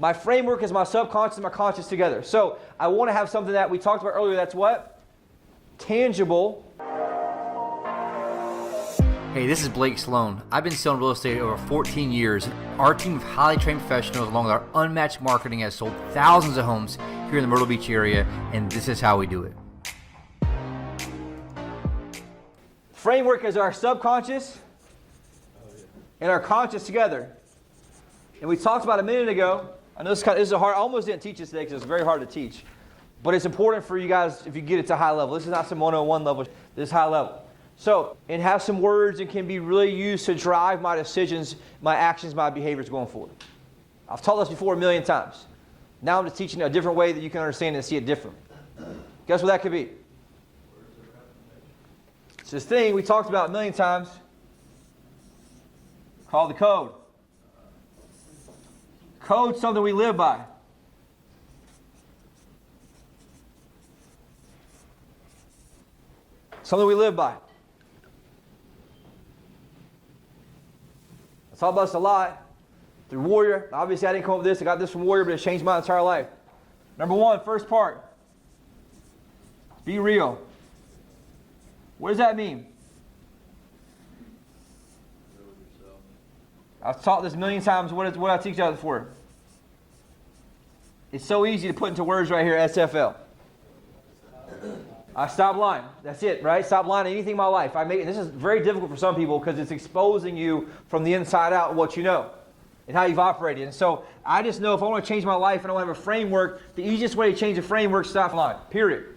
My framework is my subconscious and my conscious together. So I want to have something that we talked about earlier that's what? Tangible. Hey, this is Blake Sloan. I've been selling real estate over 14 years. Our team of highly trained professionals, along with our unmatched marketing, has sold thousands of homes here in the Myrtle Beach area, and this is how we do it. Framework is our subconscious and our conscious together. And we talked about a minute ago. I know this is hard. I almost didn't teach this today because it's very hard to teach. But it's important for you guys if you get it to high level. This is not some 101 level. This is high level. So, and have some words and can be really used to drive my decisions, my actions, my behaviors going forward. I've taught this before a million times. Now I'm just teaching a different way that you can understand and see it differently. Guess what that could be? It's this thing we talked about a million times called the code. Code's something we live by. Something we live by. I talk about this a lot through Warrior. Obviously, I didn't come up with this. I got this from Warrior, but it's changed my entire life. Number one, first part. Be real. What does that mean? I've taught this a million times. What I teach you for? It's so easy to put into words right here, SFL. I stop lying. That's it, right? Stop lying to anything in my life. This is very difficult for some people because it's exposing you from the inside out what you know and how you've operated. And so I just know if I want to change my life and I don't have a framework, the easiest way to change a framework is stop lying, period.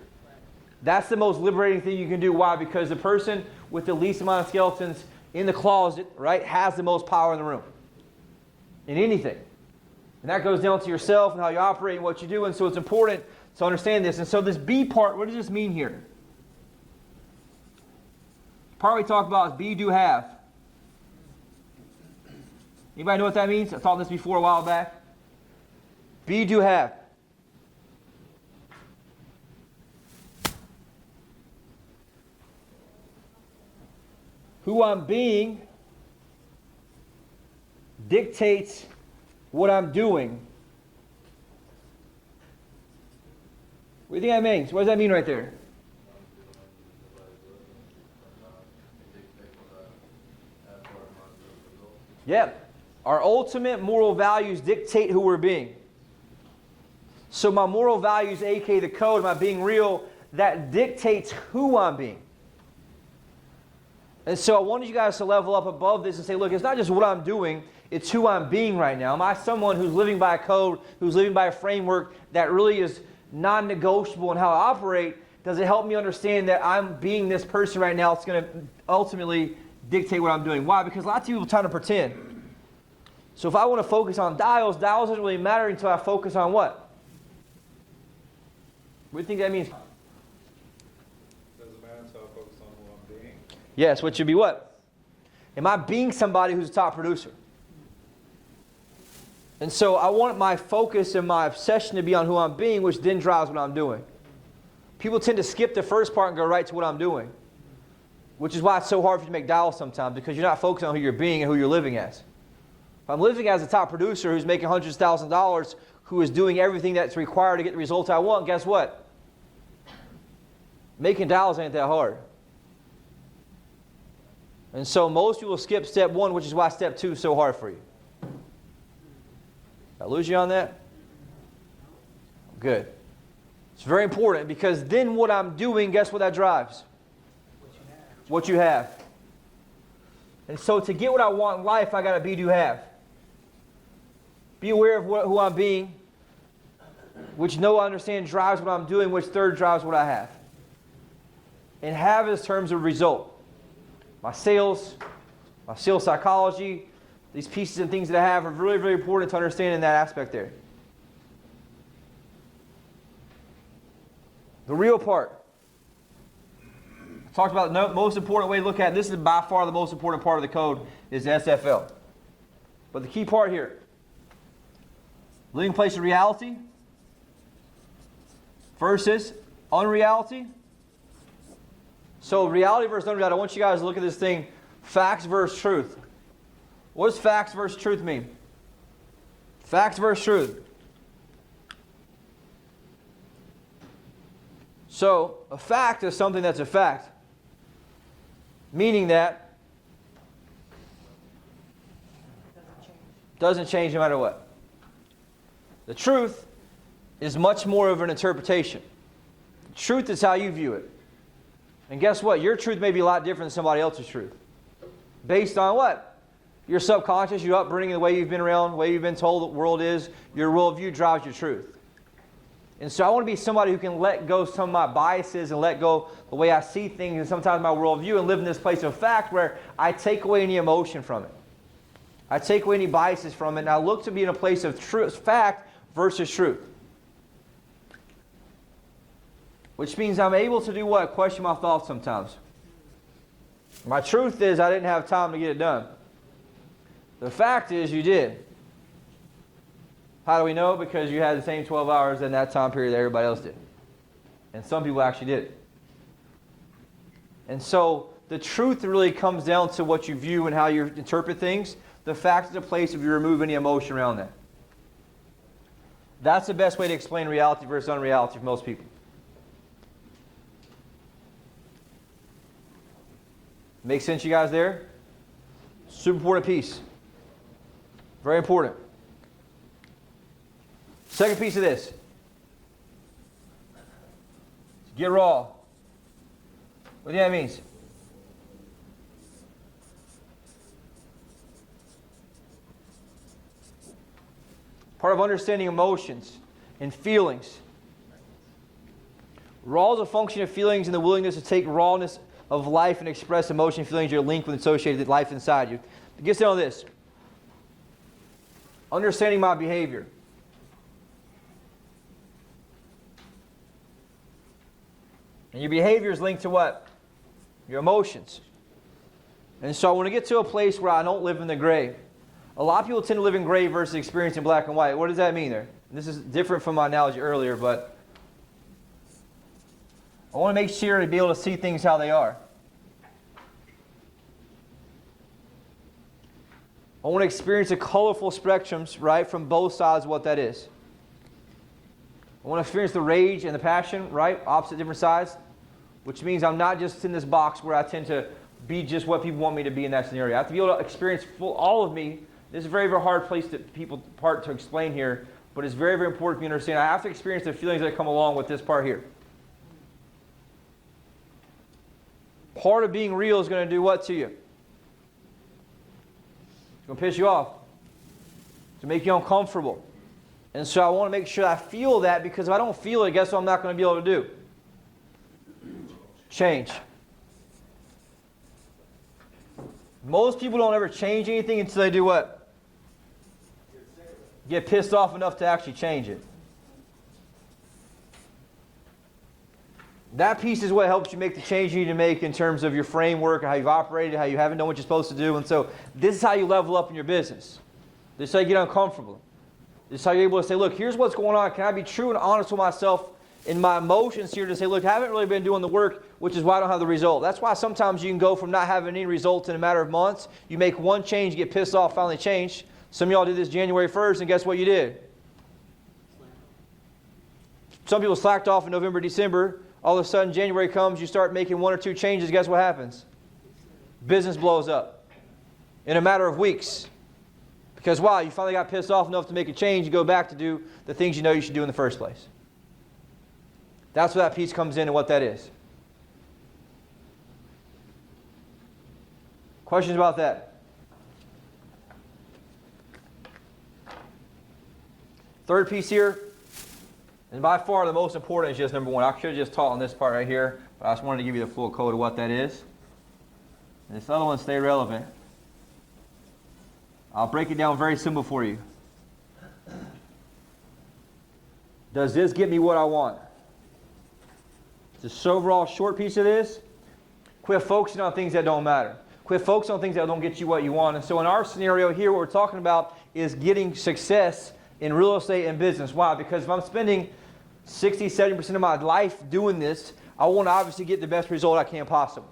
That's the most liberating thing you can do. Why? Because the person with the least amount of skeletons in the closet, right, has the most power in the room. In anything. And that goes down to yourself and how you operate and what you do. And so it's important to understand this. And so this be part, what does this mean here? The part we talk about is be, do, have. Anybody know what that means? I taught this before a while back. Be, do, have. Who I'm being dictates what I'm doing. What do you think that means? What does that mean right there? Yeah. Our ultimate moral values dictate who we're being. So my moral values, aka the code, my being real, that dictates who I'm being. And so I wanted you guys to level up above this and say, look, it's not just what I'm doing, it's who I'm being right now. Am I someone who's living by a code, who's living by a framework that really is non-negotiable in how I operate? Does it help me understand that I'm being this person right now? It's going to ultimately dictate what I'm doing. Why? Because a lot of people try to pretend. So if I want to focus on dials doesn't really matter until I focus on what? What do you think that means? Doesn't matter until I focus on who I'm being. Yes, which should be what? Am I being somebody who's a top producer? And so I want my focus and my obsession to be on who I'm being, which then drives what I'm doing. People tend to skip the first part and go right to what I'm doing, which is why it's so hard for you to make dials sometimes, because you're not focusing on who you're being and who you're living as. If I'm living as a top producer who's making hundreds of thousands of dollars, who is doing everything that's required to get the results I want, guess what? Making dials ain't that hard. And so most people skip step one, which is why step two is so hard for you. Did I lose you on that? Good. It's very important because then what I'm doing, guess what that drives? What you have. And so to get what I want in life, I got to be, do, have. Be aware of who I'm being, which know, I understand drives what I'm doing, which third drives what I have. And have is terms of result. My sales psychology, these pieces and things that I have are really, really important to understand in that aspect there. The real part. I talked about the most important way to look at it. This is by far the most important part of the code is SFL. But the key part here, living place of reality versus unreality. So reality versus unreality. I want you guys to look at this thing, facts versus truth. What does facts versus truth mean? Facts versus truth. So a fact is something that's a fact, meaning that doesn't change no matter what. The truth is much more of an interpretation. Truth is how you view it. And guess what? Your truth may be a lot different than somebody else's truth. Based on what? Your subconscious, your upbringing, the way you've been around, the way you've been told the world is, your worldview drives your truth. And so I want to be somebody who can let go some of my biases and let go the way I see things and sometimes my worldview and live in this place of fact where I take away any emotion from it. I take away any biases from it, and I look to be in a place of fact versus truth. Which means I'm able to do what? Question my thoughts sometimes. My truth is I didn't have time to get it done. The fact is you did. How do we know? Because you had the same 12 hours in that time period that everybody else did. And some people actually did it. And so the truth really comes down to what you view and how you interpret things. The fact is a place if you remove any emotion around that. That's the best way to explain reality versus unreality for most people. Make sense, you guys there? Super important piece. Very important. Second piece of this. Get raw. What do you think that means? Part of understanding emotions and feelings. Raw is a function of feelings and the willingness to take rawness of life and express emotion and feelings you're linked with associated life inside you. It gets down to this. Understanding my behavior. And your behavior is linked to what? Your emotions. And so I want to get to a place where I don't live in the gray. A lot of people tend to live in gray versus experiencing black and white. What does that mean there? This is different from my analogy earlier, but I want to make sure to be able to see things how they are. I want to experience the colorful spectrums, right, from both sides of what that is. I want to experience the rage and the passion, right, opposite different sides, which means I'm not just in this box where I tend to be just what people want me to be in that scenario. I have to be able to experience all of me. This is a very, very hard place to explain here, but it's very, very important for you to understand. I have to experience the feelings that come along with this part here. Part of being real is going to do what to you? It's going to piss you off. To make you uncomfortable. And so I want to make sure I feel that, because if I don't feel it, guess what I'm not going to be able to do? Change. Most people don't ever change anything until they do what? Get pissed off enough to actually change it. That piece is what helps you make the change you need to make in terms of your framework, how you've operated, how you haven't done what you're supposed to do. And so this is how you level up in your business. This is how you get uncomfortable. This is how you're able to say, look, here's what's going on. Can I be true and honest with myself in my emotions here to say, look, I haven't really been doing the work, which is why I don't have the result. That's why sometimes you can go from not having any results in a matter of months. You make one change, get pissed off, finally change. Some of y'all did this January 1st, and guess what you did? Some people slacked off in November, December. All of a sudden, January comes, you start making one or two changes. Guess what happens? Business blows up in a matter of weeks. Because why? You finally got pissed off enough to make a change. You go back to do the things you know you should do in the first place. That's where that piece comes in and what that is. Questions about that? Third piece here. And by far the most important is just number one. I should have just taught on this part right here, but I just wanted to give you the full code of what that is. And this other one, stay relevant. I'll break it down very simple for you. Does this get me what I want? Just overall short piece of this. Quit focusing on things that don't matter. Quit focusing on things that don't get you what you want. And so in our scenario here, what we're talking about is getting success in real estate and business. Why? Because if I'm spending 60, 70% of my life doing this, I want to obviously get the best result I can possible.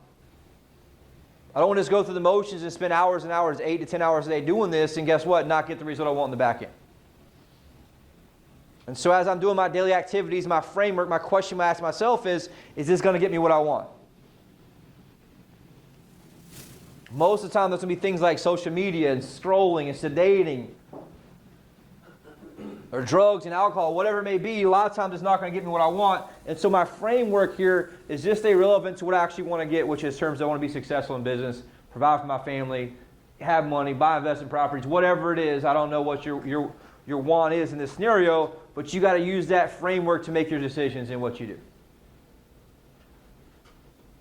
I don't want to just go through the motions and spend hours and hours, 8 to 10 hours a day doing this, and guess what? Not get the result I want in the back end. And so as I'm doing my daily activities, my framework, my question I ask myself is this going to get me what I want? Most of the time, there's going to be things like social media and scrolling and sedating or drugs and alcohol, whatever it may be. A lot of times, it's not going to get me what I want. And so my framework here is just stay relevant to what I actually want to get, which is terms I want to be successful in business, provide for my family, have money, buy investment properties, whatever it is. I don't know what your want is in this scenario, but you got to use that framework to make your decisions in what you do.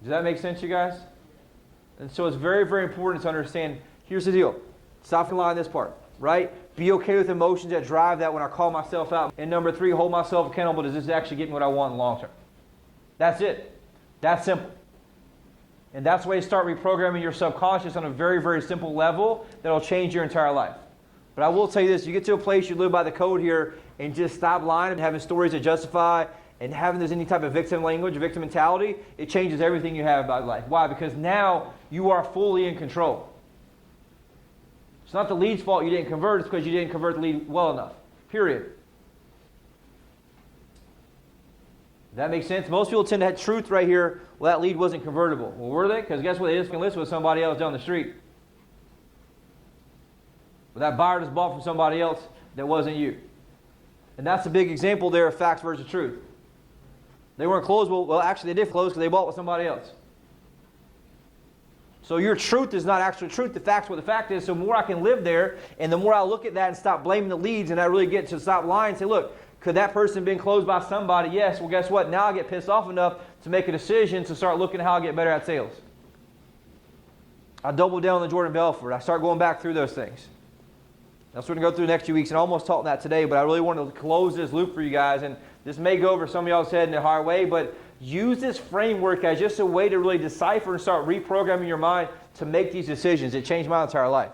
Does that make sense, you guys? And so it's very, very important to understand, here's the deal. Stop and lie on this part, right? Be okay with emotions that drive that when I call myself out. And number 3, hold myself accountable. Does this actually get me what I want in the long term? That's it. That's simple. And that's why you start reprogramming your subconscious on a very, very simple level that'll change your entire life. But I will tell you this, you get to a place you live by the code here and just stop lying and having stories that justify and having there's any type of victim language, victim mentality, it changes everything you have about life. Why? Because now you are fully in control. It's not the lead's fault you didn't convert, it's because you didn't convert the lead well enough. Period. Does that make sense? Most people tend to have truth right here, well, that lead wasn't convertible. Well, were they? Because guess what? They just listed with somebody else down the street. But that buyer just bought from somebody else that wasn't you. And that's a big example there of facts versus truth. They weren't closed. Well, actually, they did close because they bought with somebody else. So your truth is not actual truth. The fact's what the fact is. So the more I can live there, and the more I look at that and stop blaming the leads, and I really get to stop lying and say, look, could that person have been closed by somebody? Yes. Well, guess what? Now I get pissed off enough to make a decision to start looking at how I get better at sales. I double down on the Jordan Belfort. I start going back through those things. That's what we're going to go through the next few weeks, and I almost taught that today, but I really wanted to close this loop for you guys, and this may go over some of y'all's head in a hard way, but use this framework as just a way to really decipher and start reprogramming your mind to make these decisions. It changed my entire life.